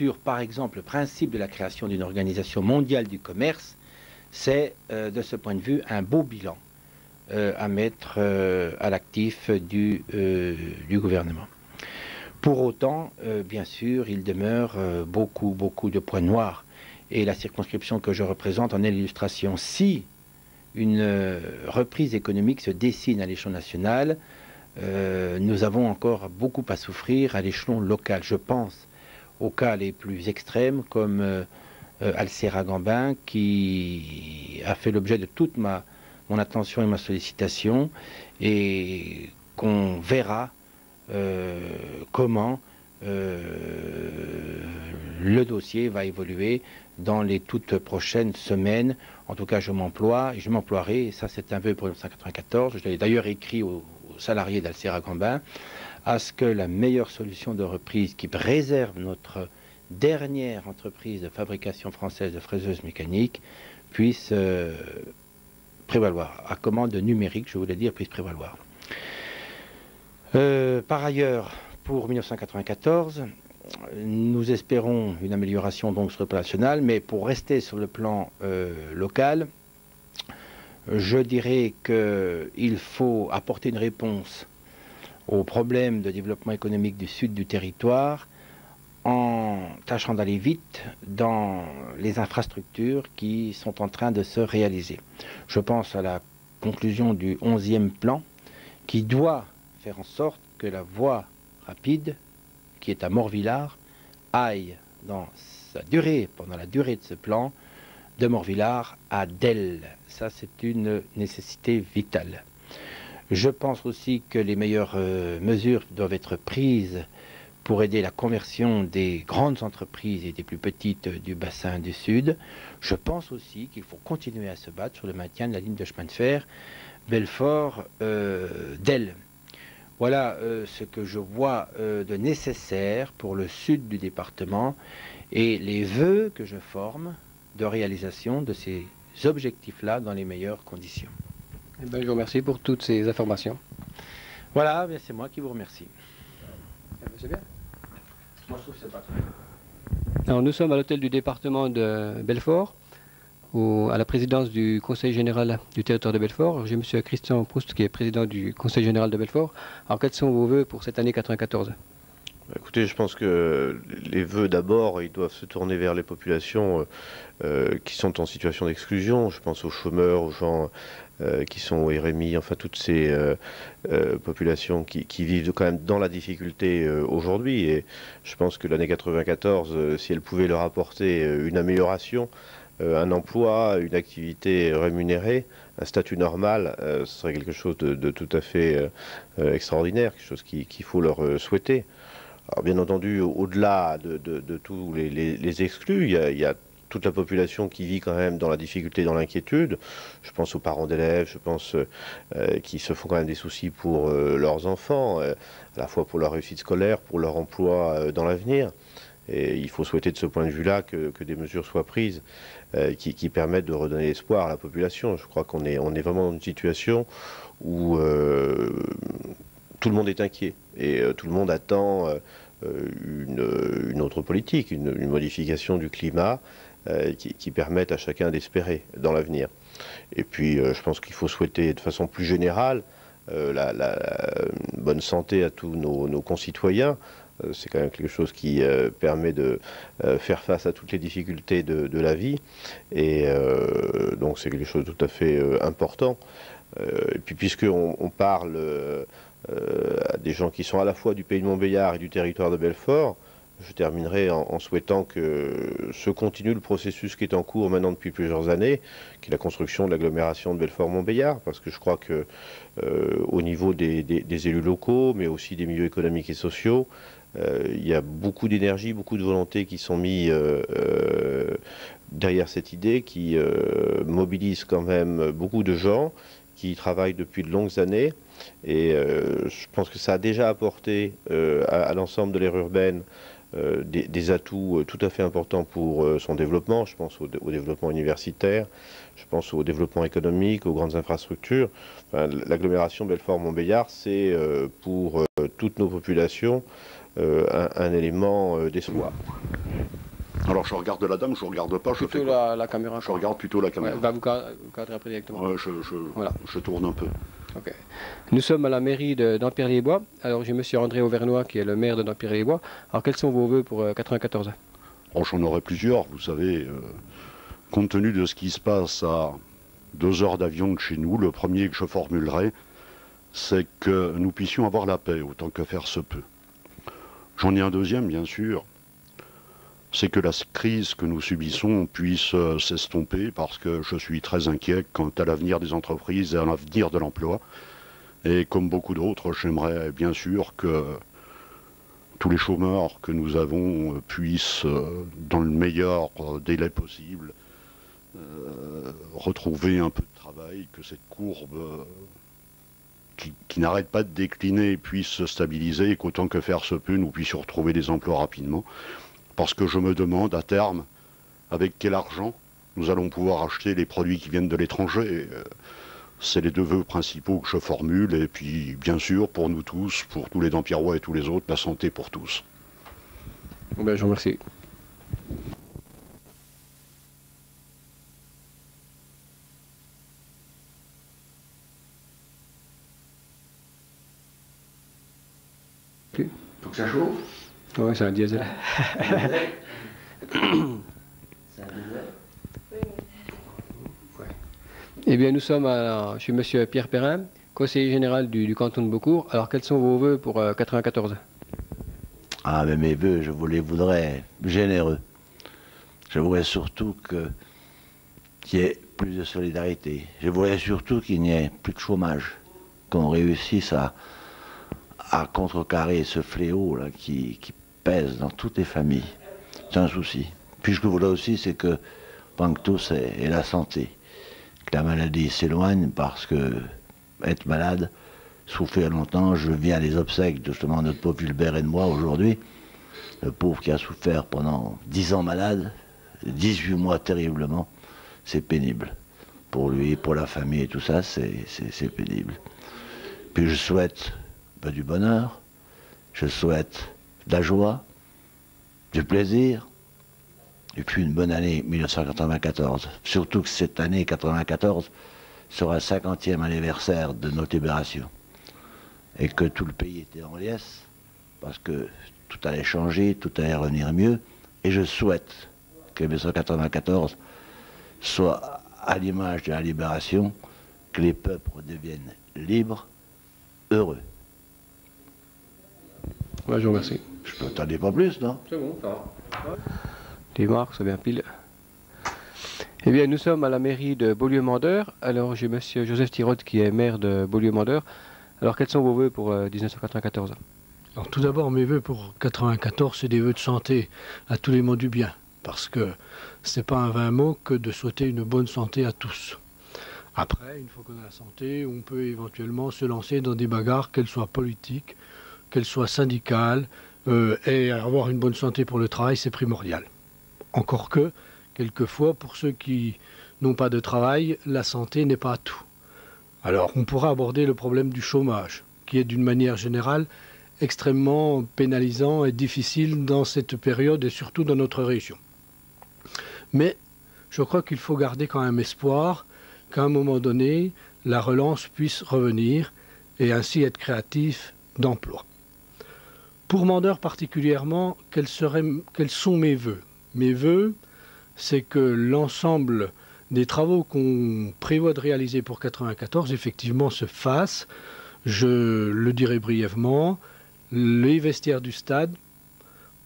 sur, par exemple, le principe de la création d'une organisation mondiale du commerce, c'est, de ce point de vue, un beau bilan à mettre à l'actif du gouvernement. Pour autant, bien sûr, il demeure beaucoup de points noirs. Et la circonscription que je représente en est l'illustration. Si une reprise économique se dessine à l'échelon national, nous avons encore beaucoup à souffrir à l'échelon local. Je pense aux cas les plus extrêmes comme Alcera-Gambin, qui a fait l'objet de toute mon attention et ma sollicitation, et qu'on verra comment le dossier va évoluer dans les toutes prochaines semaines. En tout cas, je m'emploie et je m'emploierai, et ça c'est un vœu pour 1994, je l'ai d'ailleurs écrit aux salariés d'Alcera-Gambin, à ce que la meilleure solution de reprise qui préserve notre dernière entreprise de fabrication française de fraiseuses mécaniques puisse prévaloir. À commande numérique, je voulais dire, puisse prévaloir. Par ailleurs, pour 1994, nous espérons une amélioration donc sur le plan national, mais pour rester sur le plan local, je dirais qu'il faut apporter une réponse aux problèmes de développement économique du sud du territoire en tâchant d'aller vite dans les infrastructures qui sont en train de se réaliser. Je pense à la conclusion du 11e plan qui doit faire en sorte que la voie rapide, qui est à Morvillard, aille dans sa durée, pendant la durée de ce plan, de Morvillard à Delle. Ça, c'est une nécessité vitale. Je pense aussi que les meilleures mesures doivent être prises pour aider la conversion des grandes entreprises et des plus petites du bassin du Sud. Je pense aussi qu'il faut continuer à se battre sur le maintien de la ligne de chemin de fer Belfort-Delle. Voilà ce que je vois de nécessaire pour le sud du département et les vœux que je forme de réalisation de ces objectifs-là dans les meilleures conditions. Eh bien, je vous remercie pour toutes ces informations. Voilà, c'est moi qui vous remercie. C'est bien. Moi, je trouve que c'est pas très. Alors, nous sommes à l'hôtel du département de Belfort, à la présidence du Conseil général du territoire de Belfort. J'ai M. Christian Proust, qui est président du Conseil général de Belfort. Alors, quels sont vos vœux pour cette année 94 ? Écoutez, je pense que les vœux, d'abord, ils doivent se tourner vers les populations qui sont en situation d'exclusion. Je pense aux chômeurs, aux gens qui sont au RMI, enfin toutes ces populations qui vivent quand même dans la difficulté aujourd'hui. Et je pense que l'année 94, si elle pouvait leur apporter une amélioration, un emploi, une activité rémunérée, un statut normal, ce serait quelque chose de tout à fait extraordinaire, quelque chose qu'il faut leur souhaiter. Alors bien entendu, au-delà de tous les exclus, il y a toute la population qui vit quand même dans la difficulté, dans l'inquiétude. Je pense aux parents d'élèves, je pense qui se font quand même des soucis pour leurs enfants, à la fois pour leur réussite scolaire, pour leur emploi dans l'avenir. Et il faut souhaiter de ce point de vue-là que des mesures soient prises qui permettent de redonner espoir à la population. Je crois qu'on est vraiment dans une situation où tout le monde est inquiet et tout le monde attend une autre politique, une modification du climat qui permette à chacun d'espérer dans l'avenir. Et puis je pense qu'il faut souhaiter de façon plus générale la bonne santé à tous nos concitoyens. C'est quand même quelque chose qui permet de faire face à toutes les difficultés de la vie. Et donc c'est quelque chose de tout à fait important. Et puis puisqu'on parle à des gens qui sont à la fois du pays de Montbéliard et du territoire de Belfort, je terminerai en souhaitant que se continue le processus qui est en cours maintenant depuis plusieurs années, qui est la construction de l'agglomération de Belfort-Montbéliard, parce que je crois que au niveau des élus locaux, mais aussi des milieux économiques et sociaux, il y a beaucoup d'énergie, beaucoup de volonté qui sont mis derrière cette idée, qui mobilise quand même beaucoup de gens qui travaillent depuis de longues années. Et je pense que ça a déjà apporté à l'ensemble de l'aire urbaine des atouts tout à fait importants pour son développement. Je pense au développement universitaire, je pense au développement économique, aux grandes infrastructures. Enfin, l'agglomération Belfort-Montbéliard, c'est pour toutes nos populations un élément d'espoir. Alors je regarde la dame, je ne regarde pas, je Plutôt fais quoi? la caméra. Je regarde plutôt la caméra. Ouais, va vous cadrer après directement. Ouais, Voilà. je tourne un peu. Ok. Nous sommes à la mairie d'Dampierre-les-Bois. Alors j'ai monsieur André Auvernois qui est le maire de Dampierre-les-Bois. Alors quels sont vos vœux pour 94? Oh, j'en aurai plusieurs, vous savez. Compte tenu de ce qui se passe à 2 heures d'avion de chez nous, le premier que je formulerai, c'est que nous puissions avoir la paix, autant que faire se peut. J'en ai un deuxième, bien sûr, c'est que la crise que nous subissons puisse s'estomper, parce que je suis très inquiet quant à l'avenir des entreprises et à l'avenir de l'emploi. Et comme beaucoup d'autres, j'aimerais bien sûr que tous les chômeurs que nous avons puissent, dans le meilleur délai possible, retrouver un peu de travail, que cette courbe qui n'arrête pas de décliner puisse se stabiliser et qu'autant que faire se peut, nous puissions retrouver des emplois rapidement. Parce que je me demande à terme, avec quel argent nous allons pouvoir acheter les produits qui viennent de l'étranger. C'est les 2 vœux principaux que je formule, et puis bien sûr pour nous tous, pour tous les Dampierrois et tous les autres, la santé pour tous. Bon ben, je vous remercie. Faut que ça chauffe. Oui, c'est un diesel. Eh bien, nous sommes chez monsieur Pierre Perrin, conseiller général du canton de Beaucourt. Alors, quels sont vos vœux pour 94? Ah, mais mes vœux, je vous les voudrais généreux. Je voudrais surtout qu'il y ait plus de solidarité. Je voudrais surtout qu'il n'y ait plus de chômage. Qu'on réussisse à contrecarrer ce fléau là, qui pèse dans toutes les familles. C'est un souci. Puis ce que je voudrais aussi, c'est que tous ait la santé. Que la maladie s'éloigne, parce que être malade, souffrir longtemps, je viens des obsèques justement de notre pauvre Gilbert et de moi aujourd'hui. Le pauvre qui a souffert pendant 10 ans malade, 18 mois terriblement, c'est pénible. Pour lui, pour la famille et tout ça, c'est pénible. Puis je souhaite du bonheur, je souhaite de la joie, du plaisir, et puis une bonne année 1994. Surtout que cette année 94 sera le 50e anniversaire de notre libération. Et que tout le pays était en liesse, parce que tout allait changer, tout allait revenir mieux. Et je souhaite que 1994 soit à l'image de la libération, que les peuples redeviennent libres, heureux. Ouais, je vous remercie. Je peux t'en dire pas plus, non? C'est bon, ça va. Les marques, c'est bien pile. Eh bien, nous sommes à la mairie de Beaulieu-Mandeur. Alors, j'ai monsieur Joseph Tirode qui est maire de Beaulieu-Mandeur. Alors, quels sont vos vœux pour 1994? Alors, tout d'abord, mes vœux pour 94, c'est des vœux de santé à tous les mots du bien. Parce que c'est pas un vain mot que de souhaiter une bonne santé à tous. Après, une fois qu'on a la santé, on peut éventuellement se lancer dans des bagarres, qu'elles soient politiques, qu'elles soient syndicales, et avoir une bonne santé pour le travail, c'est primordial. Encore que, quelquefois, pour ceux qui n'ont pas de travail, la santé n'est pas tout. Alors, on pourra aborder le problème du chômage, qui est d'une manière générale extrêmement pénalisant et difficile dans cette période et surtout dans notre région. Mais je crois qu'il faut garder quand même espoir qu'à un moment donné, la relance puisse revenir et ainsi être créatif d'emploi. Pour Mandeur particulièrement, quels sont mes vœux? Mes vœux, c'est que l'ensemble des travaux qu'on prévoit de réaliser pour 94, effectivement, se fassent. Je le dirai brièvement, les vestiaires du stade,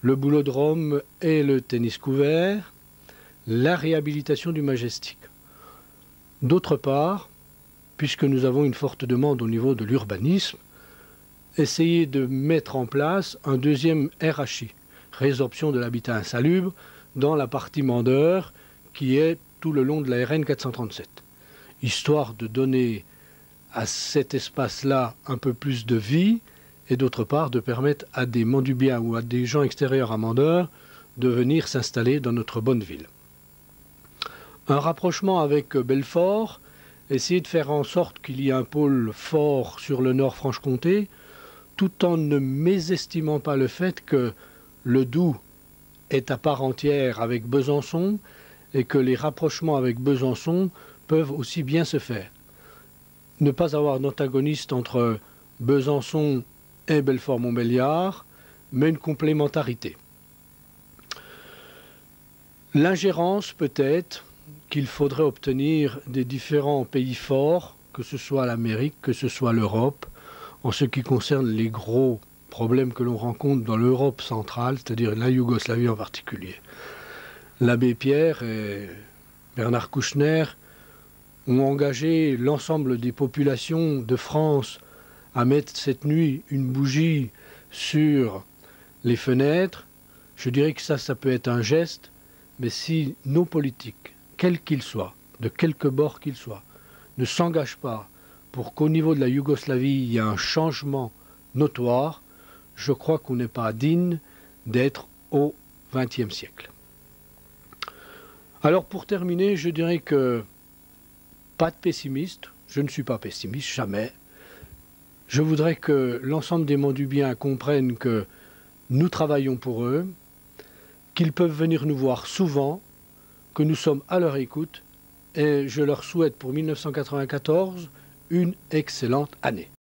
le boulodrome et le tennis couvert, la réhabilitation du Majestic. D'autre part, puisque nous avons une forte demande au niveau de l'urbanisme, essayer de mettre en place un deuxième RHI, résorption de l'habitat insalubre, dans la partie Mandeur, qui est tout le long de la RN 437. Histoire de donner à cet espace-là un peu plus de vie, et d'autre part de permettre à des Mandubiens ou à des gens extérieurs à Mandeur de venir s'installer dans notre bonne ville. Un rapprochement avec Belfort, essayer de faire en sorte qu'il y ait un pôle fort sur le nord Franche-Comté, tout en ne mésestimant pas le fait que le Doubs est à part entière avec Besançon et que les rapprochements avec Besançon peuvent aussi bien se faire. Ne pas avoir d'antagoniste entre Besançon et Belfort-Montbéliard, mais une complémentarité. L'ingérence peut-être qu'il faudrait obtenir des différents pays forts, que ce soit l'Amérique, que ce soit l'Europe, en ce qui concerne les gros problèmes que l'on rencontre dans l'Europe centrale, c'est-à-dire la Yougoslavie en particulier. L'abbé Pierre et Bernard Kouchner ont engagé l'ensemble des populations de France à mettre cette nuit une bougie sur les fenêtres. Je dirais que ça peut être un geste, mais si nos politiques, quels qu'ils soient, de quelque bord qu'ils soient, ne s'engagent pas pour qu'au niveau de la Yougoslavie, il y ait un changement notoire, je crois qu'on n'est pas digne d'être au XXe siècle. Alors pour terminer, je dirais que pas de pessimiste, je ne suis pas pessimiste, jamais. Je voudrais que l'ensemble des monts du bien comprennent que nous travaillons pour eux, qu'ils peuvent venir nous voir souvent, que nous sommes à leur écoute, et je leur souhaite pour 1994 une excellente année.